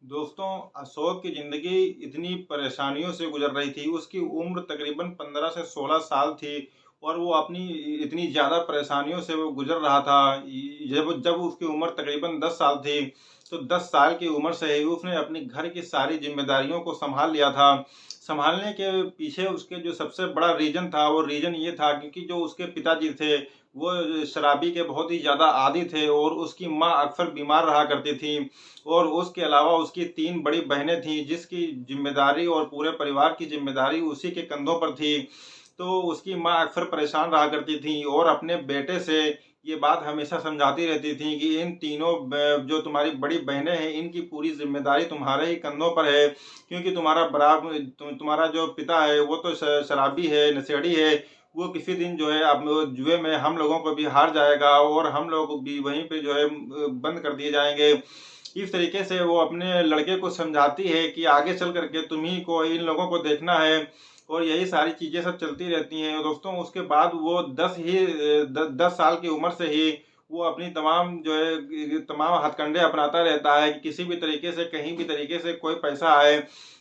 दोस्तों, अशोक की ज़िंदगी इतनी परेशानियों से गुज़र रही थी, उसकी उम्र तकरीबन 15 से 16 साल थी और वो अपनी इतनी ज़्यादा परेशानियों से वो गुज़र रहा था। जब जब उसकी उम्र तकरीबन 10 साल थी, तो 10 साल की उम्र से ही उसने अपनी घर की सारी ज़िम्मेदारियों को सँभाल लिया था। सँभालने के पीछे उसके जो सबसे बड़ा रीज़न था, वो रीज़न ये था क्योंकि जो उसके पिताजी थे, वो शराबी के बहुत ही ज़्यादा आदी थे और उसकी माँ अक्सर बीमार रहा करती थी। और उसके अलावा उसकी 3 बड़ी बहनें थीं, जिसकी ज़िम्मेदारी और पूरे परिवार की ज़िम्मेदारी उसी के कंधों पर थी। तो उसकी माँ अक्सर परेशान रहा करती थीं और अपने बेटे से ये बात हमेशा समझाती रहती थीं कि इन तीनों ब जो तुम्हारी बड़ी बहनें हैं, इनकी पूरी ज़िम्मेदारी तुम्हारे ही कंधों पर है, क्योंकि तुम्हारा जो पिता है, वो तो शराबी है, नशेड़ी है। वो किसी दिन जो है अब जुए में हम लोगों को भी हार जाएगा और हम लोग भी वहीं पे जो है बंद कर दिए जाएँगे। इस तरीके से वो अपने लड़के को समझाती है कि आगे चल करके तुम्ही को इन लोगों को देखना है और यही सारी चीज़ें सब चलती रहती हैं। दोस्तों, उसके बाद वो 10 साल की उम्र से ही वो अपनी तमाम जो है तमाम हथकंडे अपनाता रहता है कि किसी भी तरीके से कहीं भी तरीके से कोई पैसा आए।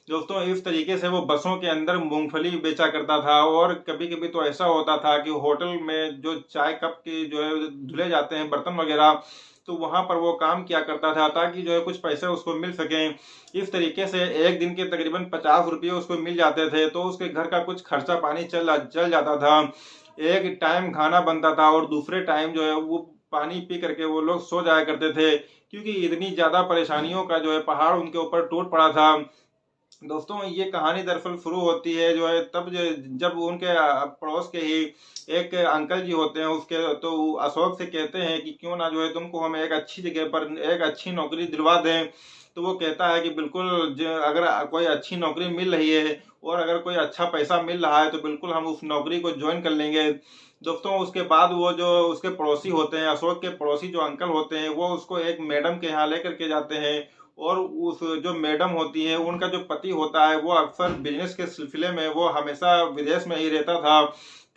दोस्तों, इस तरीके से वो बसों के अंदर मूंगफली बेचा करता था और कभी कभी तो ऐसा होता था कि होटल में जो चाय कप के जो है धुले जाते हैं बर्तन वगैरह, तो वहां पर वो काम किया करता था ताकि जो है कुछ पैसे उसको मिल सकें। इस तरीके से एक दिन के तकरीबन 50 रुपये उसको मिल जाते थे, तो उसके घर का कुछ खर्चा पानी चल जाता था। एक टाइम खाना बनता था और दूसरे टाइम जो है वो पानी पी करके वो लोग सो जाया करते थे, क्योंकि इतनी ज्यादा परेशानियों का जो है पहाड़ उनके ऊपर टूट पड़ा था। दोस्तों, ये कहानी दरअसल शुरू होती है जो है तब जब उनके पड़ोस के ही एक अंकल जी होते हैं, उसके तो वो अशोक से कहते हैं कि क्यों ना जो है तुमको हम एक अच्छी जगह पर एक अच्छी नौकरी दिलवा दें। तो वो कहता है कि बिल्कुल, अगर कोई अच्छी नौकरी मिल रही है और अगर कोई अच्छा पैसा मिल रहा है तो बिल्कुल हम उस नौकरी को ज्वाइन कर लेंगे। दोस्तों, उसके बाद वो जो उसके पड़ोसी होते हैं, अशोक के पड़ोसी जो अंकल होते हैं, वो उसको एक मैडम के यहाँ लेकर के जाते हैं और उस जो मैडम होती है, उनका जो पति होता है, वो अक्सर बिजनेस के सिलसिले में वो हमेशा विदेश में ही रहता था।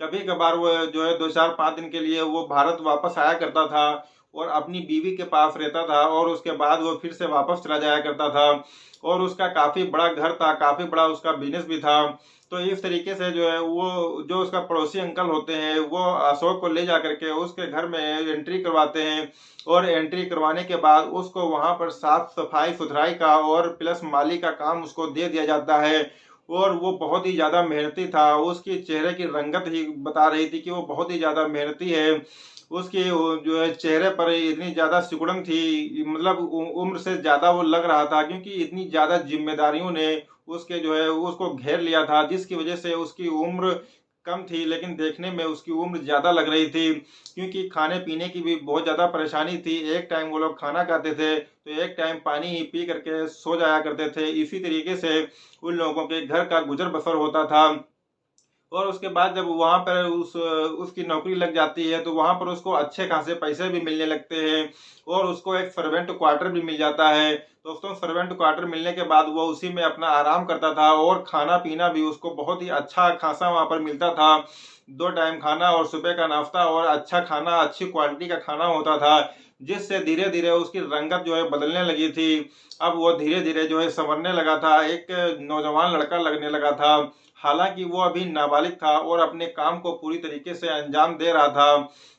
कभी कभार वो जो है 2 4 5 दिन के लिए वो भारत वापस आया करता था और अपनी बीवी के पास रहता था और उसके बाद वो फिर से वापस चला जाया करता था। और उसका काफी बड़ा घर था, काफी बड़ा उसका बिजनेस भी था। तो इस तरीके से जो है वो जो उसका पड़ोसी अंकल होते हैं, वो अशोक को ले जा करके उसके घर में एंट्री करवाते हैं और एंट्री करवाने के बाद उसको वहां पर साफ सफाई सुथराई का और प्लस माली का काम उसको दे दिया जाता है। और वो बहुत ही ज्यादा मेहनती था, उसकी चेहरे की रंगत ही बता रही थी कि वो बहुत ही ज्यादा मेहनती है। उसकी जो है चेहरे पर इतनी ज्यादा सिकुड़न थी, मतलब उम्र से ज्यादा वो लग रहा था, क्योंकि इतनी ज्यादा जिम्मेदारियों ने उसके जो है उसको घेर लिया था, जिसकी वजह से उसकी उम्र कम थी लेकिन देखने में उसकी उम्र ज्यादा लग रही थी, क्योंकि खाने पीने की भी बहुत ज्यादा परेशानी थी। एक टाइम वो लोग खाना खाते थे तो एक टाइम पानी ही पी करके सो जाया करते थे। इसी तरीके से उन लोगों के घर का गुजर बसर होता था। और उसके बाद जब वहां पर उसकी नौकरी लग जाती है तो वहां पर उसको अच्छे खासे पैसे भी मिलने लगते हैं और उसको एक सर्वेंट क्वार्टर भी मिल जाता है। दोस्तों, सर्वेंट क्वार्टर मिलने के बाद वो उसी में अपना आराम करता था और खाना पीना भी उसको बहुत ही अच्छा खासा वहां पर मिलता था। 2 टाइम खाना और सुबह का नाश्ता और अच्छा खाना, अच्छी क्वालिटी का खाना होता था, जिससे धीरे धीरे उसकी रंगत जो है बदलने लगी थी। अब वो धीरे धीरे जो है संवरने लगा था, एक नौजवान लड़का लगने लगा था। हालांकि वो अभी नाबालिग था और अपने काम को पूरी तरीके से अंजाम दे रहा था।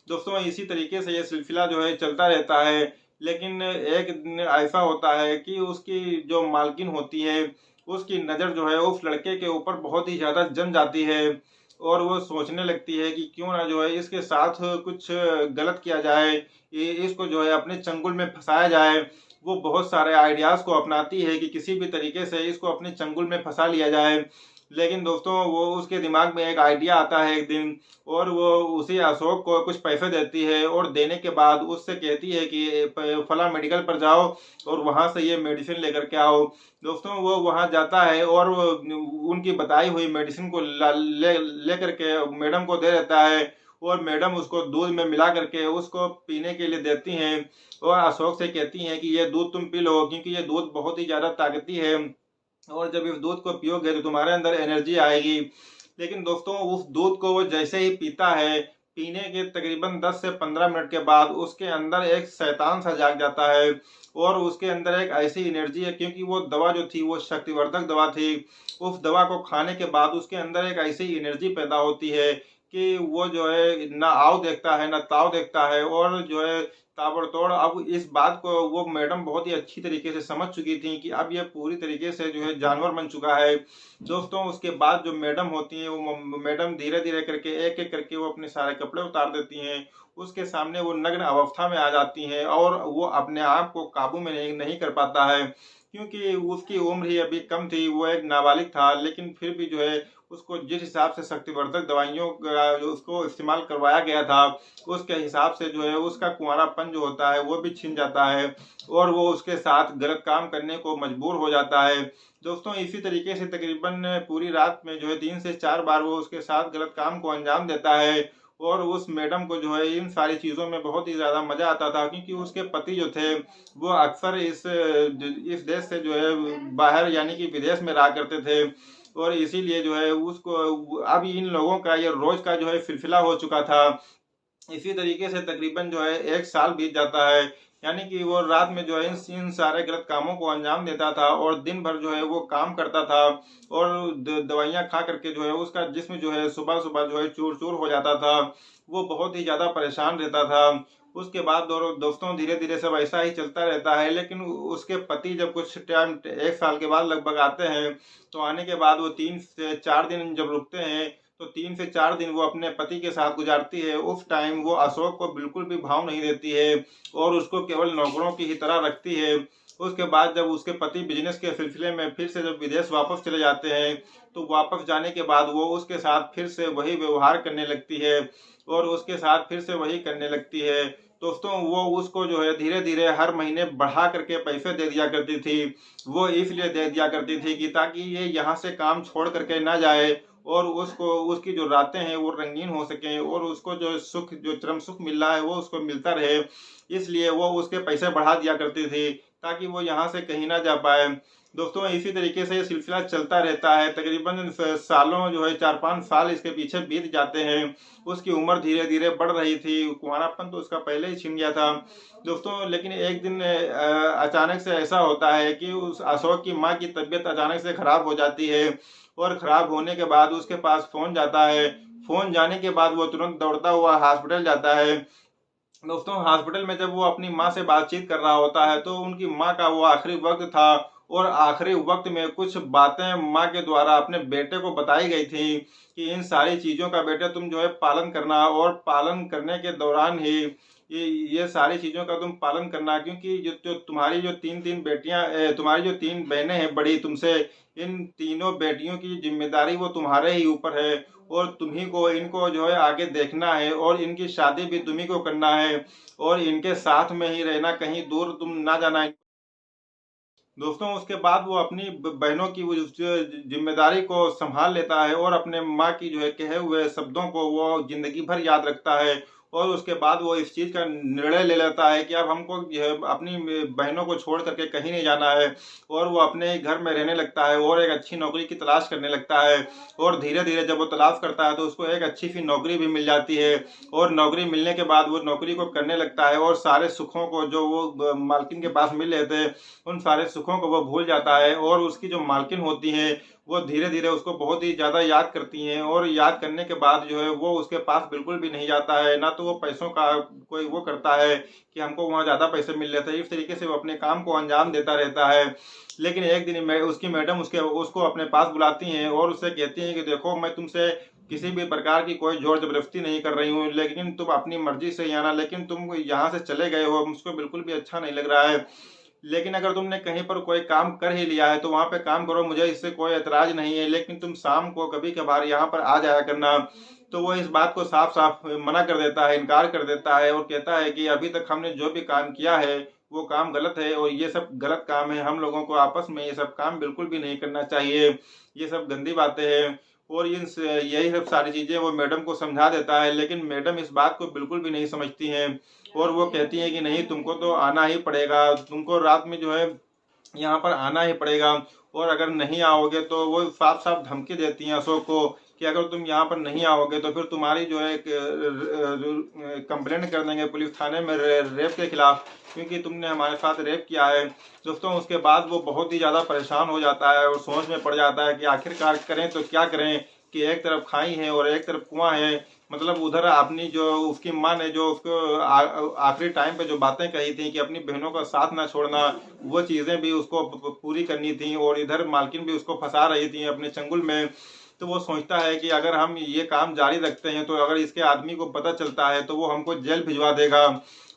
दोस्तों, इसी तरीके से ये सिलसिला जो है चलता रहता है। लेकिन एक दिन ऐसा होता है कि उसकी जो मालकिन होती है, उसकी नज़र जो है उस लड़के के ऊपर बहुत ही ज़्यादा जम जाती है और वो सोचने लगती है कि क्यों ना जो है इसके साथ कुछ गलत किया जाए, इसको जो है अपने चंगुल में फंसाया जाए। वो बहुत सारे आइडियाज़ को अपनाती है कि किसी भी तरीके से इसको अपने चंगुल में फंसा लिया जाए। लेकिन दोस्तों, वो उसके दिमाग में एक आइडिया आता है एक दिन और वो उसी अशोक को कुछ पैसे देती है और देने के बाद उससे कहती है कि फला मेडिकल पर जाओ और वहां से ये मेडिसिन लेकर के आओ। दोस्तों, वो वहां जाता है और वो उनकी बताई हुई मेडिसिन को ले करके मैडम को दे देता है और मैडम उसको दूध में मिला करके उसको पीने के लिए देती हैं और अशोक से कहती हैं कि ये दूध तुम पी लो, क्योंकि ये दूध बहुत ही ज्यादा ताकती है और जब इस दूध को पियोगे तो तुम्हारे अंदर एनर्जी आएगी। लेकिन दोस्तों, उस दूध को वो जैसे ही पीता है, पीने के तकरीबन 10 से 15 मिनट के बाद उसके अंदर एक शैतान सा जाग जाता है और उसके अंदर एक ऐसी एनर्जी है, क्योंकि वो दवा जो थी वो शक्तिवर्धक दवा थी। उस दवा को खाने के बाद उसके अंदर एक ऐसी एनर्जी पैदा होती है कि वो जो है ना आव देखता है ना ताव देखता है, और जो है ताबड़तोड़। अब इस बात को वो मैडम बहुत ही अच्छी तरीके से समझ चुकी थी कि अब ये पूरी तरीके से जो है जानवर बन चुका है। दोस्तों उसके बाद जो मैडम होती हैं वो मैडम धीरे धीरे करके एक एक करके वो अपने सारे कपड़े उतार देती हैं। उसके सामने वो नग्न अवस्था में आ जाती हैं और वो अपने आप को काबू में नहीं कर पाता है, क्योंकि उसकी उम्र ही अभी कम थी, वो एक नाबालिग था। लेकिन फिर भी जो है उसको जिस हिसाब से शक्तिवर्धक दवाइयों का जो उसको इस्तेमाल करवाया गया था, उसके हिसाब से जो है उसका कुंवारापन जो होता है वो भी छिन जाता है और वो उसके साथ गलत काम करने को मजबूर हो जाता है। दोस्तों इसी तरीके से तकरीबन पूरी रात में जो है 3 से 4 बार वो उसके साथ गलत काम को अंजाम देता है। और उस मैडम को जो है इन सारी चीज़ों में बहुत ही ज़्यादा मज़ा आता था, क्योंकि उसके पति जो थे वो अक्सर इस देश से जो है बाहर यानी कि विदेश में रहा करते थे, और इसीलिए जो है उसको अब इन लोगों का ये रोज का जो है सिलसिला हो चुका था। इसी तरीके से तकरीबन जो है 1 साल बीत जाता है, यानी कि वो रात में जो है इन सारे गलत कामों को अंजाम देता था और दिन भर जो है वो काम करता था, और दवाइयाँ खा करके जो है उसका जिस्म जो है सुबह सुबह जो है चूर चूर हो जाता था। वो बहुत ही ज़्यादा परेशान रहता था। उसके बाद दोस्तों धीरे धीरे सब ऐसा ही चलता रहता है, लेकिन उसके पति जब कुछ टाइम 1 साल के बाद लगभग आते हैं, तो आने के बाद वो 3 से 4 दिन जब रुकते हैं, तो 3 से 4 दिन वो अपने पति के साथ गुजारती है। उस टाइम वो अशोक को बिल्कुल भी भाव नहीं देती है और उसको केवल नौकरों की ही तरह रखती है। उसके बाद जब उसके पति बिजनेस के सिलसिले में फिर से जब विदेश वापस चले जाते हैं, तो वापस जाने के बाद वो उसके साथ फिर से वही व्यवहार करने लगती है और उसके साथ फिर से वही करने लगती है। दोस्तों वो उसको जो है धीरे धीरे हर महीने बढ़ा करके पैसे दे दिया करती थी। वो इसलिए दे दिया करती थी कि ताकि ये यहाँ से काम छोड़ करके ना जाए और उसको उसकी जो रातें हैं वो रंगीन हो सकें और उसको जो सुख जो चरम सुख मिल रहा है वो उसको मिलता रहे। इसलिए वो उसके पैसे बढ़ा दिया करती थी ताकि वो यहाँ से कहीं ना जा पाए। दोस्तों इसी तरीके से ये सिलसिला चलता रहता है। तकरीबन सालों जो है 4-5 साल इसके पीछे बीत जाते हैं। उसकी उम्र धीरे धीरे बढ़ रही थी, कुंवारापन तो उसका पहले ही छिन गया था। दोस्तों लेकिन एक दिन अचानक से ऐसा होता है कि उस अशोक की माँ की तबीयत अचानक से खराब हो जाती है और खराब होने के बाद उसके पास फोन जाता है। फोन जाने के बाद वो तुरंत दौड़ता हुआ हॉस्पिटल जाता है। दोस्तों हॉस्पिटल में जब वो अपनी माँ से बातचीत कर रहा होता है, तो उनकी माँ का वो आखिरी वक्त था और आखिरी वक्त में कुछ बातें माँ के द्वारा अपने बेटे को बताई गई थी कि इन सारी चीज़ों का बेटे तुम जो है पालन करना, और पालन करने के दौरान ही ये सारी चीज़ों का तुम पालन करना, क्योंकि जो तुम्हारी जो तीन बेटियां तुम्हारी जो 3 बहनें हैं बड़ी तुमसे, इन तीनों बेटियों की जिम्मेदारी वो तुम्हारे ही ऊपर है और तुम्ही को इनको जो है आगे देखना है और इनकी शादी भी तुम्ही को करना है और इनके साथ में ही रहना, कहीं दूर तुम ना जाना। दोस्तों उसके बाद वो अपनी बहनों की वो जिम्मेदारी को संभाल लेता है और अपने माँ की जो है कहे हुए शब्दों को वो जिंदगी भर याद रखता है। और उसके बाद वो इस चीज़ का निर्णय ले लेता है कि अब हमको जो है अपनी बहनों को छोड़ करके कहीं नहीं जाना है, और वो अपने घर में रहने लगता है और एक अच्छी नौकरी की तलाश करने लगता है। और धीरे धीरे जब वो तलाश करता है तो उसको एक अच्छी सी नौकरी भी मिल जाती है, और नौकरी मिलने के बाद वो नौकरी को करने लगता है और सारे सुखों को जो वो मालकिन के पास मिल रहे थे उन सारे सुखों को वो भूल जाता है। और उसकी जो मालकिन होती हैं वो धीरे धीरे उसको बहुत ही ज़्यादा याद करती हैं, और याद करने के बाद जो है वो उसके पास बिल्कुल भी नहीं जाता है, ना तो वो पैसों का कोई वो करता है कि हमको वहाँ ज़्यादा पैसे मिल रहे थे। इस तरीके से वो अपने काम को अंजाम देता रहता है। लेकिन एक दिन उसकी मैडम उसको अपने पास बुलाती हैं और उससे कहती हैं कि देखो मैं तुमसे किसी भी प्रकार की कोई जोर जबरदस्ती नहीं कर रही हूँ, लेकिन तुम अपनी मर्जी से ही आना, लेकिन तुम यहाँ से चले गए हो मुझको बिल्कुल भी अच्छा नहीं लग रहा है। लेकिन अगर तुमने कहीं पर कोई काम कर ही लिया है तो वहां पे काम करो, मुझे इससे कोई एतराज नहीं है, लेकिन तुम शाम को कभी कभार यहाँ पर आ जाया करना। तो वो इस बात को साफ साफ मना कर देता है, इनकार कर देता है और कहता है कि अभी तक हमने जो भी काम किया है वो काम गलत है और ये सब गलत काम है, हम लोगों को आपस में ये सब काम बिल्कुल भी नहीं करना चाहिए, ये सब गंदी बातें हैं। और यही सब सारी चीजें वो मैडम को समझा देता है, लेकिन मैडम इस बात को बिल्कुल भी नहीं समझती हैं और वो कहती है कि नहीं तुमको तो आना ही पड़ेगा, तुमको रात में जो है यहाँ पर आना ही पड़ेगा, और अगर नहीं आओगे तो वो साफ साफ धमकी देती हैं अशोक को कि अगर तुम यहाँ पर नहीं आओगे तो फिर तुम्हारी जो है कंप्लेंट कर देंगे पुलिस थाने में रेप के खिलाफ, क्योंकि तुमने हमारे साथ रेप किया है। दोस्तों उसके बाद वो बहुत ही ज़्यादा परेशान हो जाता है और सोच में पड़ जाता है कि आखिरकार करें तो क्या करें, कि एक तरफ खाई है और एक तरफ कुआं है। मतलब उधर अपनी जो उसकी माँ ने जो उसको आखिरी टाइम पे जो बातें कही थी कि अपनी बहनों का साथ ना छोड़ना, वो चीज़ें भी उसको पूरी करनी थी, और इधर मालकिन भी उसको फंसा रही थी अपने चंगुल में। तो वो सोचता है कि अगर हम ये काम जारी रखते हैं तो अगर इसके आदमी को पता चलता है तो वो हमको जेल भिजवा देगा,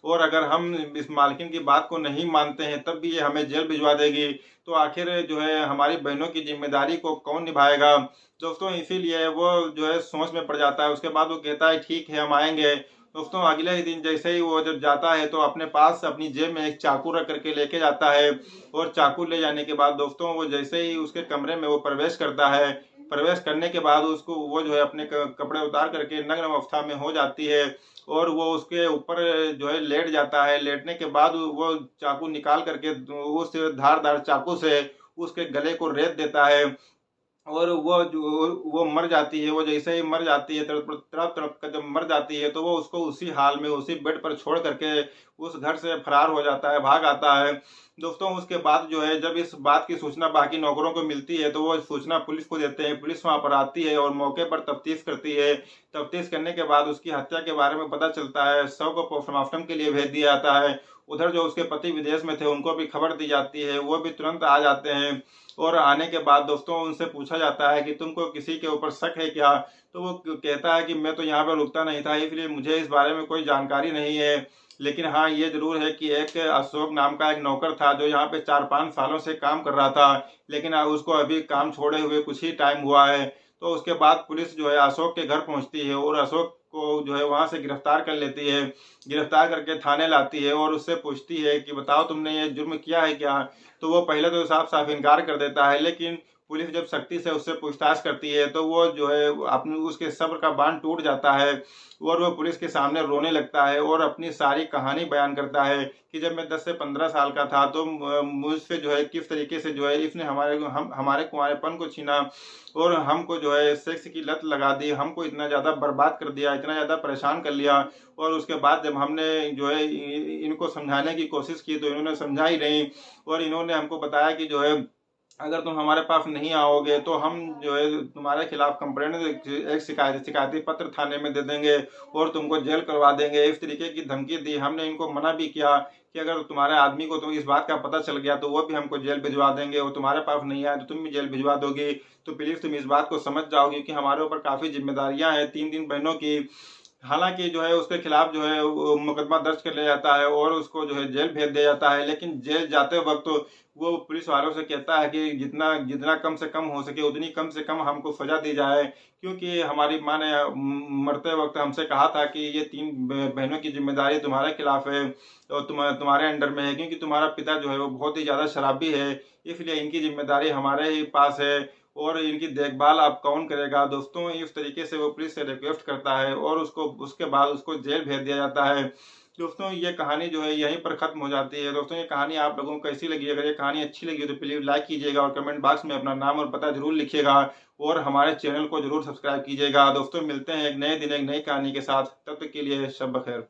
और अगर हम इस मालकिन की बात को नहीं मानते हैं तब भी ये हमें जेल भिजवा देगी। तो आखिर जो है हमारी बहनों की जिम्मेदारी को कौन निभाएगा। दोस्तों इसीलिए वो जो है सोच में पड़ जाता है। उसके बाद वो कहता है ठीक है हम आएंगे। दोस्तों अगले ही दिन जैसे ही वो जब जाता है तो अपने पास अपनी जेब में एक चाकू रख करके लेके जाता है, और चाकू ले जाने के बाद दोस्तों वो जैसे ही उसके कमरे में वो प्रवेश करता है, प्रवेश करने के बाद उसको वो जो है अपने कपड़े उतार करके नग्न अवस्था में हो जाती है, और वो उसके ऊपर जो है लेट जाता है। लेटने के बाद वो चाकू निकाल करके उस धारदार चाकू से उसके गले को रेत देता है, और वो मर जाती है। वो जैसे ही मर जाती है, तड़प तड़प तड़प कर जब मर जाती है तो वो उसको उसी हाल में उसी बेड पर छोड़ करके उस घर से फरार हो जाता है, भाग आता है। दोस्तों उसके बाद जो है जब इस बात की सूचना बाकी नौकरों को मिलती है तो वो सूचना पुलिस को देते हैं। पुलिस वहां पर आती है और मौके पर तफ्तीश करती है। तफ्तीश करने के बाद उसकी हत्या के बारे में पता चलता है। शव को पोस्टमार्टम के लिए भेज दिया जाता है। उधर जो उसके पति विदेश में थे उनको भी खबर दी जाती है, वो भी तुरंत आ जाते हैं। और आने के बाद दोस्तों उनसे पूछा जाता है कि तुमको किसी के ऊपर शक है क्या। तो वो कहता है कि मैं तो यहाँ पर रुकता नहीं था, इसलिए मुझे इस बारे में कोई जानकारी नहीं है। लेकिन हाँ ये जरूर है कि एक अशोक नाम का एक नौकर था जो यहाँ पे 4-5 सालों से काम कर रहा था, लेकिन उसको अभी काम छोड़े हुए कुछ ही टाइम हुआ है। तो उसके बाद पुलिस जो है अशोक के घर पहुंचती है और अशोक को जो है वहां से गिरफ्तार कर लेती है। गिरफ्तार करके थाने लाती है और उससे पूछती है कि बताओ तुमने ये जुर्म किया है क्या। तो वो पहले तो साफ साफ इनकार कर देता है, लेकिन पुलिस जब सख्ती से उससे पूछताछ करती है तो वो जो है अपने उसके सब्र का बांध टूट जाता है, और वो पुलिस के सामने रोने लगता है और अपनी सारी कहानी बयान करता है कि जब मैं 10 से 15 साल का था तो मुझसे जो है किस तरीके से जो है इसने हमारे कुंवारेपन को छीना, और हमको जो है सेक्स की लत लगा दी, हमको इतना ज़्यादा बर्बाद कर दिया, इतना ज़्यादा परेशान कर लिया। और उसके बाद जब हमने जो है इनको समझाने की कोशिश की तो इन्होंने समझा ही नहीं, और इन्होंने हमको बताया कि जो है अगर तुम हमारे पास नहीं आओगे तो हम जो है तुम्हारे खिलाफ कंप्लेंट एक शिकायती पत्र थाने में दे देंगे और तुमको जेल करवा देंगे। इस तरीके की धमकी दी। हमने इनको मना भी किया कि अगर तुम्हारे आदमी को इस बात का पता चल गया तो वो भी हमको जेल भिजवा देंगे, और तुम्हारे पास नहीं आए तो तुम भी जेल भिजवा दोगी। तो प्लीज़ तुम इस बात को समझ जाओगे कि हमारे ऊपर काफ़ी जिम्मेदारियां हैं 3 बहनों की। हालांकि जो है उसके खिलाफ जो है वो मुकदमा दर्ज कर लिया जाता है और उसको जो है जेल भेज दिया जाता है। लेकिन जेल जाते वक्त वो पुलिस वालों से कहता है कि जितना जितना कम से कम हो सके उतनी कम से कम हमको सजा दी जाए, क्योंकि हमारी माँ ने मरते वक्त हमसे कहा था कि ये 3 बहनों की जिम्मेदारी तुम्हारे खिलाफ है और तुम्हारे अंडर में है, क्योंकि तुम्हारा पिता जो है वो बहुत ही ज़्यादा शराबी है, इसलिए इनकी जिम्मेदारी हमारे ही पास है और इनकी देखभाल आप कौन करेगा। दोस्तों इस तरीके से वो पुलिस से रिक्वेस्ट करता है और उसके बाद उसको जेल भेज दिया जाता है। दोस्तों ये कहानी जो है यहीं पर खत्म हो जाती है। दोस्तों ये कहानी आप लोगों को कैसी लगी? अगर ये कहानी अच्छी लगी तो प्लीज़ लाइक कीजिएगा और कमेंट बॉक्स में अपना नाम और पता जरूर लिखिएगा, और हमारे चैनल को जरूर सब्सक्राइब कीजिएगा। दोस्तों मिलते हैं एक नए दिन एक नई कहानी के साथ, तब तक के लिए शब बखैर।